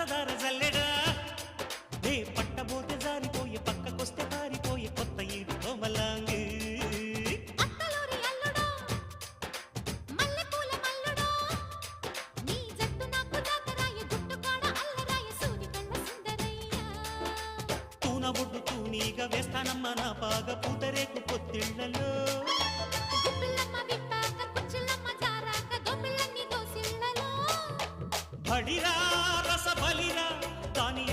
పంచదార జల్లెడా నే పట్టబోతే జారిపోయే పక్కకొస్తే పారిపోయే కొత్త ఈడు కోమలాంగి ఒడ్డు తూనీగా వేస్తానమ్మా నా పాగ పూతరేకు పొత్తిళ్లలో బడిరా రస బలిరా దాని